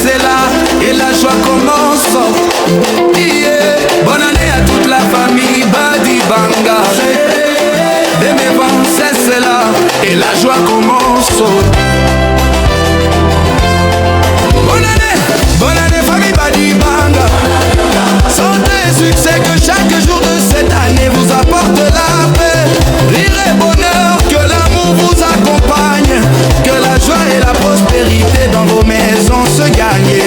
c'est là et la joie commence. Yeah. Bonne année à toute la famille Badi Banga. 2026 c'est là et la joie commence. Bonne année famille Badi Banga. Santé et succès, que chaque jour de cette année vous apporte la paix, rire et bonheur, que l'amour vous accompagne, que la joie et la prospérité dans vos maisons se gagnent.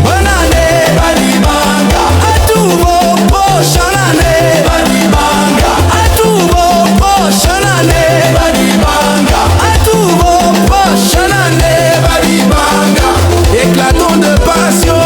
Bonne année Badi Banga à tous vos prochaines années. Badi Banga à tous vos prochaines années. Badi Banga à tous vos prochaines années. Badi Banga, éclatons de passion.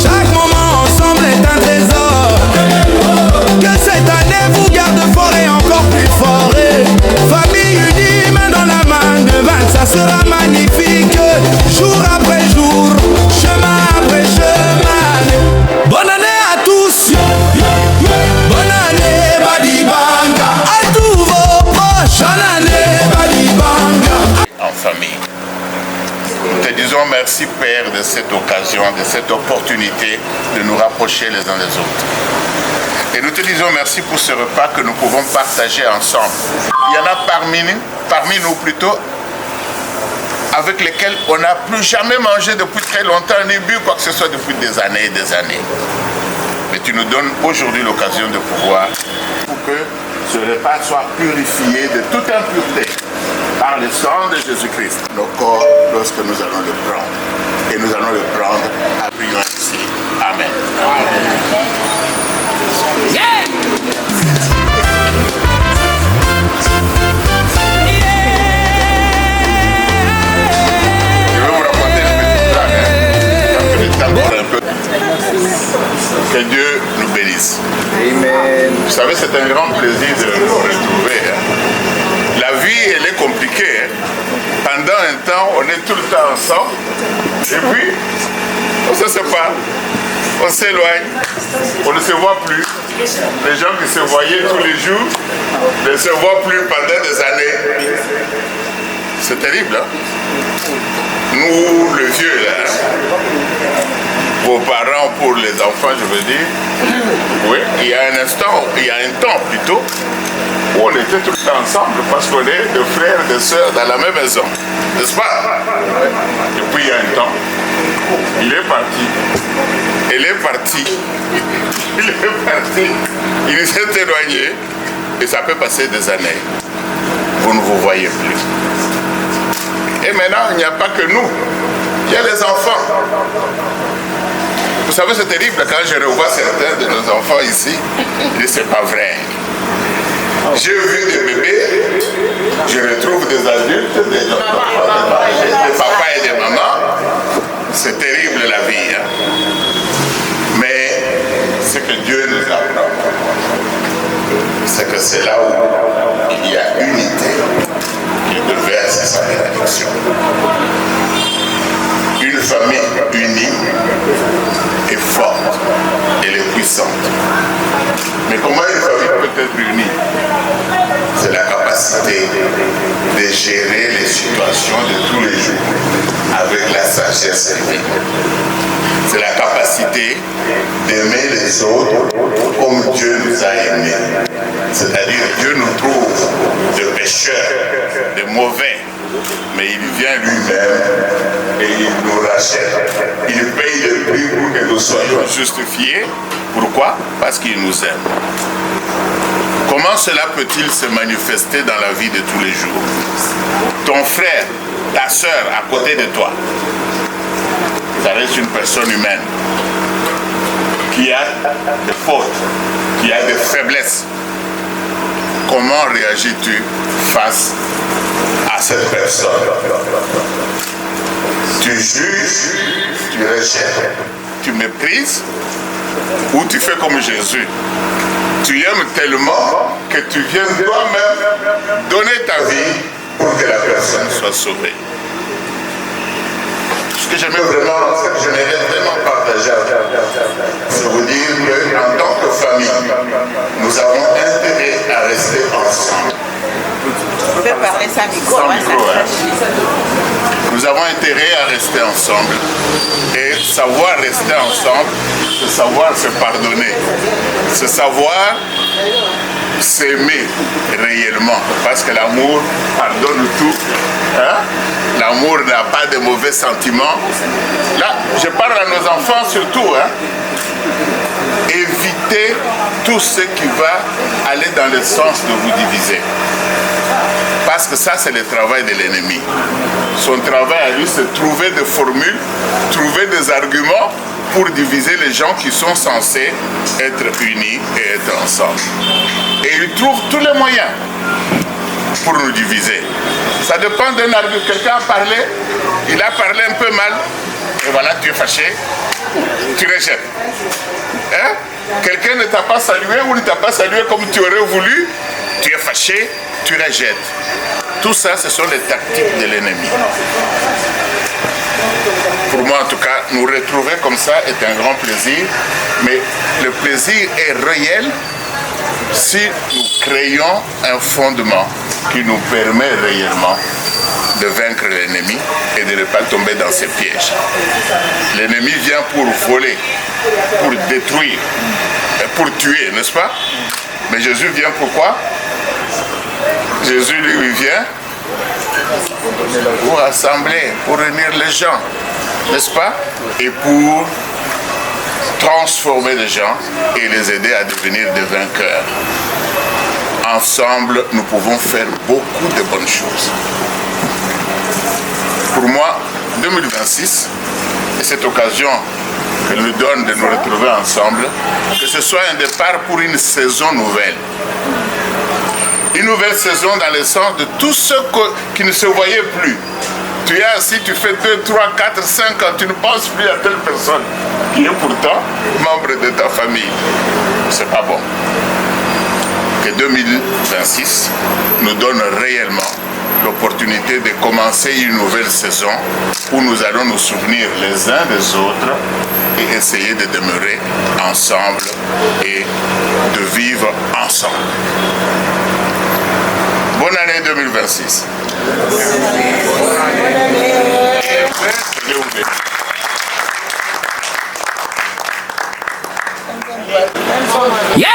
Chaque moment ensemble est un trésor. Que cette année vous garde fort et encore plus fort. Famille unie, main dans la main, devant ça sera magnifique. Jour après jour, chemin après chemin. Bonne année à tous. Bonne année Badi Banga à tous vos prochaines années. Badi Banga. En famille. Nous te disons merci Père de cette occasion, de cette opportunité de nous rapprocher les uns des autres. Et nous te disons merci pour ce repas que nous pouvons partager ensemble. Il y en a parmi nous plutôt, avec lesquels on n'a plus jamais mangé depuis très longtemps, ni bu quoi que ce soit depuis des années et des années. Mais tu nous donnes aujourd'hui l'occasion de pouvoir, pour que ce repas soit purifié de toute impureté par le sang de Jésus-Christ, nos corps, lorsque nous allons le prendre. Et nous allons le prendre, appuyons ici. Amen. Amen. Yeah. Je vais vous raconter une petite blague. Un peu. Que Dieu nous bénisse. Amen. Vous savez, c'est un grand plaisir de nous retrouver. La vie, elle est compliquée. Pendant un temps, on est tout le temps ensemble. Et puis, on se sépare. On s'éloigne. On ne se voit plus. Les gens qui se voyaient tous les jours ne se voient plus pendant des années. C'est terrible, hein? Nous, le vieux, là, vos parents pour les enfants, je veux dire, oui, il y a un temps plutôt, où on était tout le temps ensemble parce qu'on est de frères et de sœurs dans la même maison, n'est-ce pas? Et puis il y a un temps, il est parti, elle est partie, il est parti, il s'est éloigné, et ça peut passer des années, vous ne vous voyez plus. Et maintenant, il n'y a pas que nous, il y a les enfants. Vous savez, c'est terrible quand je revois certains de nos enfants ici, je dis c'est pas vrai. J'ai vu des bébés, je retrouve des adultes, des papas et des mamans. C'est terrible la vie. Hein? Mais ce que Dieu nous apprend, c'est que c'est là où il y a unité qu'il devait sa bénédiction. Une famille unie est forte, elle est puissante. Mais comment une famille peut être unie? C'est la capacité de gérer les situations de tous les jours avec la sagesse divine. C'est la capacité d'aimer les autres comme Dieu nous a aimés. C'est-à-dire Dieu nous trouve de pécheurs, de mauvais, mais il vient lui-même et il nous rachète. Il paye le prix pour que nous soyons justifiés. Pourquoi? Parce qu'il nous aime. Comment cela peut-il se manifester dans la vie de tous les jours? Ton frère, ta soeur à côté de toi, ça reste une personne humaine qui a des fautes, qui a des faiblesses. Comment réagis-tu face à cette personne? Tu juges, tu rejettes, tu méprises, ou tu fais comme Jésus? Tu aimes tellement que tu viens toi-même donner ta vie pour que la personne soit sauvée. Ce que j'aimais vraiment, ce que j'aimerais vraiment partager, c'est vous dire qu'en tant que famille, nous avons intérêt à rester ensemble. peux parler sans micro. Sans micro, Nous avons intérêt à rester ensemble. Et savoir rester ensemble, c'est savoir se pardonner. C'est savoir s'aimer réellement. Parce que l'amour pardonne tout. Hein? L'amour n'a pas de mauvais sentiments. Là, je parle à nos enfants surtout. Hein? Évitez tout ce qui va aller dans le sens de vous diviser. Parce que ça, c'est le travail de l'ennemi. Son travail à lui, c'est trouver des formules, trouver des arguments pour diviser les gens qui sont censés être unis et être ensemble. Et il trouve tous les moyens pour nous diviser. Ça dépend d'un argument. Quelqu'un a parlé, il a parlé un peu mal, et voilà, tu es fâché, tu rejettes. Hein? Quelqu'un ne t'a pas salué ou ne t'a pas salué comme tu aurais voulu, tu es fâché, tu rejettes. Tout ça, ce sont les tactiques de l'ennemi. Pour moi, en tout cas, nous retrouver comme ça est un grand plaisir, mais le plaisir est réel si nous créons un fondement qui nous permet réellement de vaincre l'ennemi et de ne pas tomber dans ses pièges. L'ennemi vient pour voler, pour détruire, et pour tuer, n'est-ce pas? Mais Jésus vient pourquoi? Jésus, lui, vient pour rassembler, pour réunir les gens, n'est-ce pas? Et pour transformer les gens et les aider à devenir des vainqueurs. Ensemble, nous pouvons faire beaucoup de bonnes choses. Pour moi, 2026, et cette occasion qu'elle nous donne de nous retrouver ensemble, que ce soit un départ pour une saison nouvelle. Une nouvelle saison dans le sens de tous ceux qui ne se voyaient plus. Tu es assis, tu fais 2, 3, 4, 5 ans, tu ne penses plus à telle personne qui est pourtant membre de ta famille. C'est pas bon. Que 2026 nous donne réellement l'opportunité de commencer une nouvelle saison où nous allons nous souvenir les uns des autres et essayer de demeurer ensemble et de vivre ensemble. Bonne année 2026. Yeah!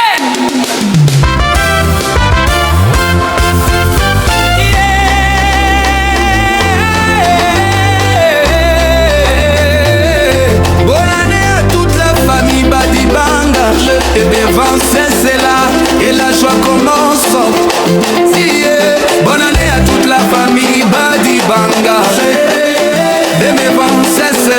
Et bien c'est là et la joie commence. Yeah. Bonne année à toute la famille Badibanga. Et bien c'est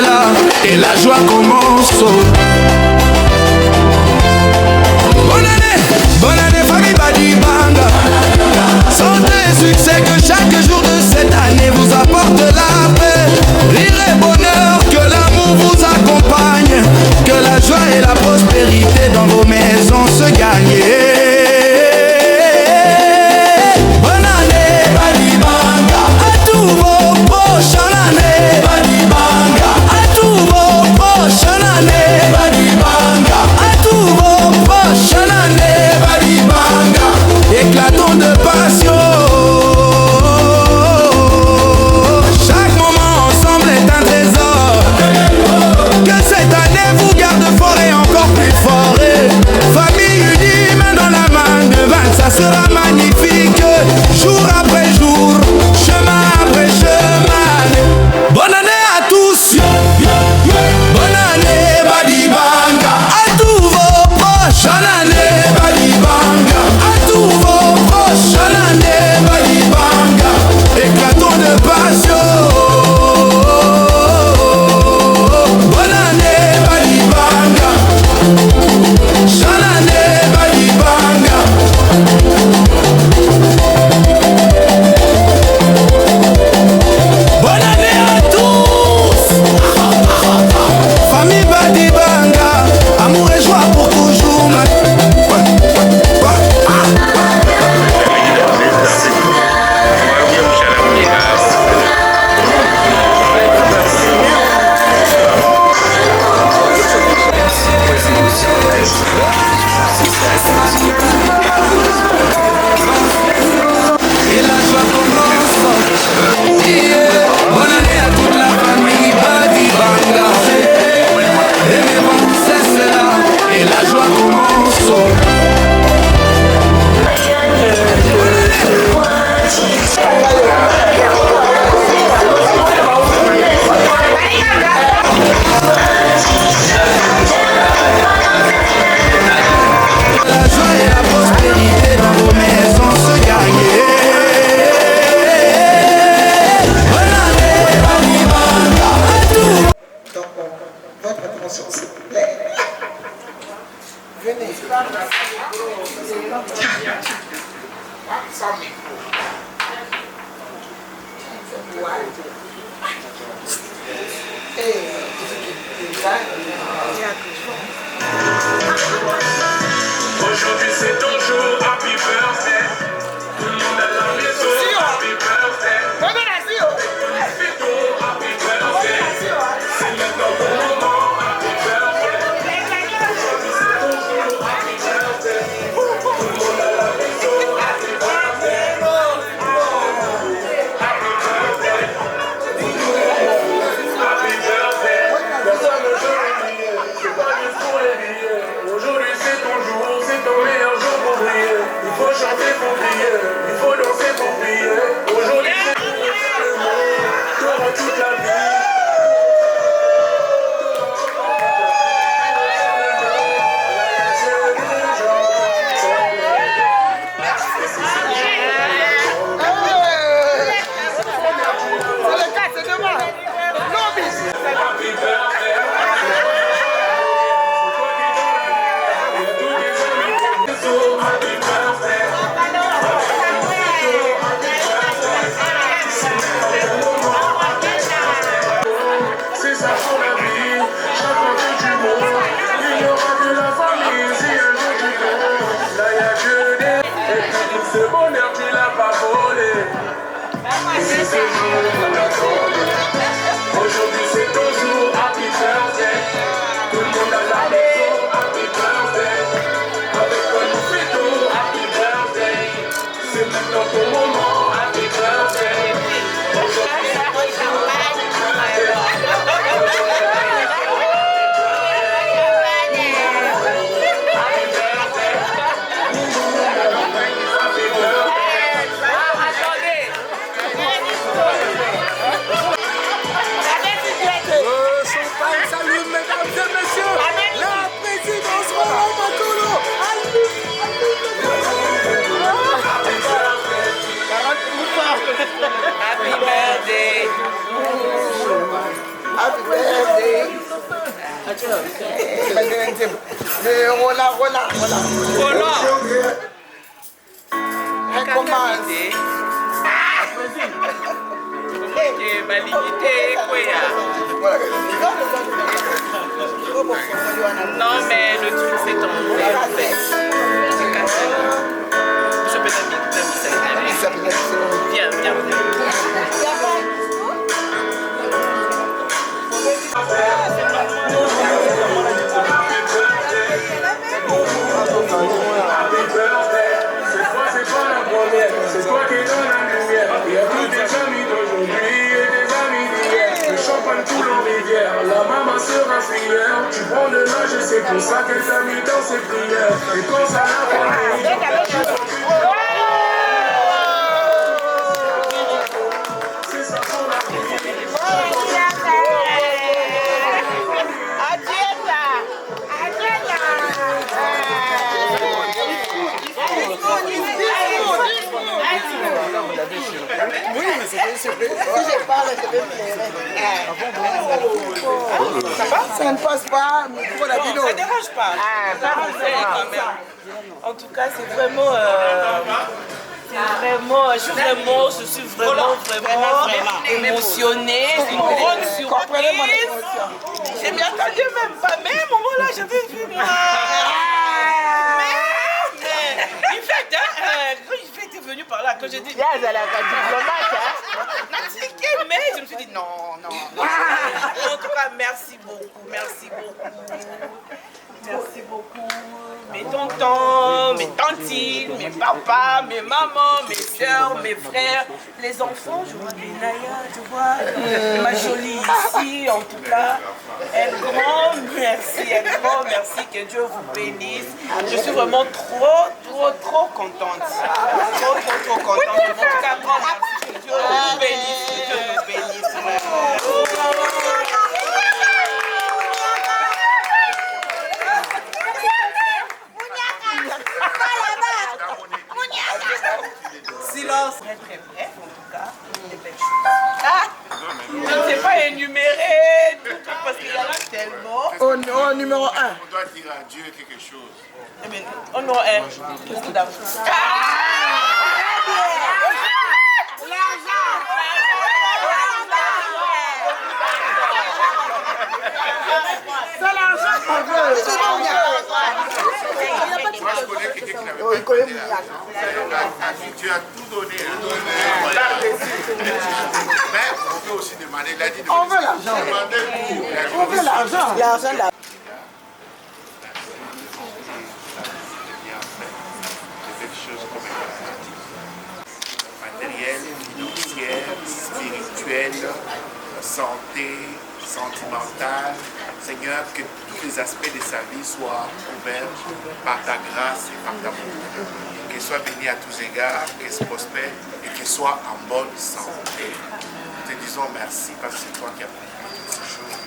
Aujourd'hui c'est ton jour, happy birthday. Tout le monde à la maison, happy birthday. Happy birthday. C'est maintenant ton moment, happy birthday. Aujourd'hui c'est ton jour, happy birthday. Tout le monde à la maison, happy birthday. Happy birthday. Happy birthday. Personne ne peut oublier, c'est pas juste pour les billets. Aujourd'hui c'est ton jour, c'est ton meilleur jour pour briller. Il faut chanter pour briller, il faut danser pour briller. Aujourd'hui c'est pour faire le monde, t'auras toute la vie. Happy birthday. Happy birthday. C'est ça pour la vie, chaque fois que tu montes, il n'y aura que la famille si un jour tu tombes. Là y'a que des, et tout ce bonheur tu l'as pas volé. Et si ce jour on l'attendait. Aujourd'hui c'est ton jour, happy birthday. Tout le monde à la maison, happy birthday. Avec toi nous fêtons, happy birthday. C'est maintenant ton moment, happy birthday. Aujourd'hui c'est ton jour, happy birthday. Salut mesdames et messieurs, la présidence Laurent Makolo. Happy birthday. Happy birthday. Rola. Recommence. Non mais le truc c'est ton père. Je peux Viens. Happy birthday. Cette fois c'est pas la première, c'est toi qui donne la lumière. Il y a tous tes amis d'aujourd'hui et des amis d'hier. Le champagne coule en rivière, la maman sera fière. Tu prends de l'âge et c'est pour ça qu'elle t'a mis dans ses prières. Et quand ça la famille, c'est ça pour la vie. Oui, mais c'est une surprise. Si je parle, je vais pleurer. Ça ne passe pas, mais pour la vidéo. Ça ne dérange pas. Quand même. En tout cas, c'est vraiment... je suis vraiment émotionnée. C'est une grande surprise. Je m'y attendais même pas. Mais à un moment là, j'avais vu moi. Mais, en fait, quand il était venu par là, quand j'ai dit... mais je me suis dit non. En tout cas, merci beaucoup. Merci beaucoup. Mes tontons, mes tantines, mes papas, mes mamans, mes soeurs, mes frères, les enfants, je vois Benaya, tu vois, ma jolie ici, en tout cas, un grand merci, que Dieu vous bénisse. Je suis vraiment trop contente. Trop contente. En tout cas, grand merci, que Dieu vous bénisse, Silence. Très bref, en tout cas, des belles choses. Je ne sais pas énumérer tout parce qu'il y en a tellement. Au numéro 1. On doit dire à Dieu quelque chose. Eh bien, au numéro 1, qu'est-ce que d'argent? Tu as tout donné. Mais on peut aussi demander, il a dit de On veut l'argent. On veut l'argent. L'argent, là. Matériel, financier, spirituel, santé, sentimental. Seigneur, que tous les aspects de sa vie soient couverts par ta grâce et par ta bonté. Qu'elle soit bénie à tous égards, qu'elle se prospère et qu'elle soit en bonne santé. Nous te disons merci parce que c'est toi qui as accompli toutes ces choses.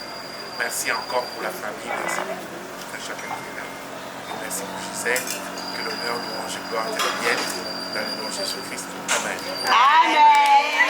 Merci encore pour la famille, merci pour chacun qui est là. Et merci pour Gisèle, que l'honneur, louange et gloire te reviennent dans le nom de Jésus-Christ. Amen. Amen.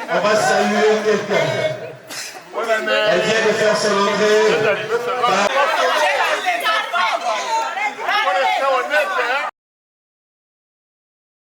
On va saluer quelqu'un. Elle vient de faire son entrée.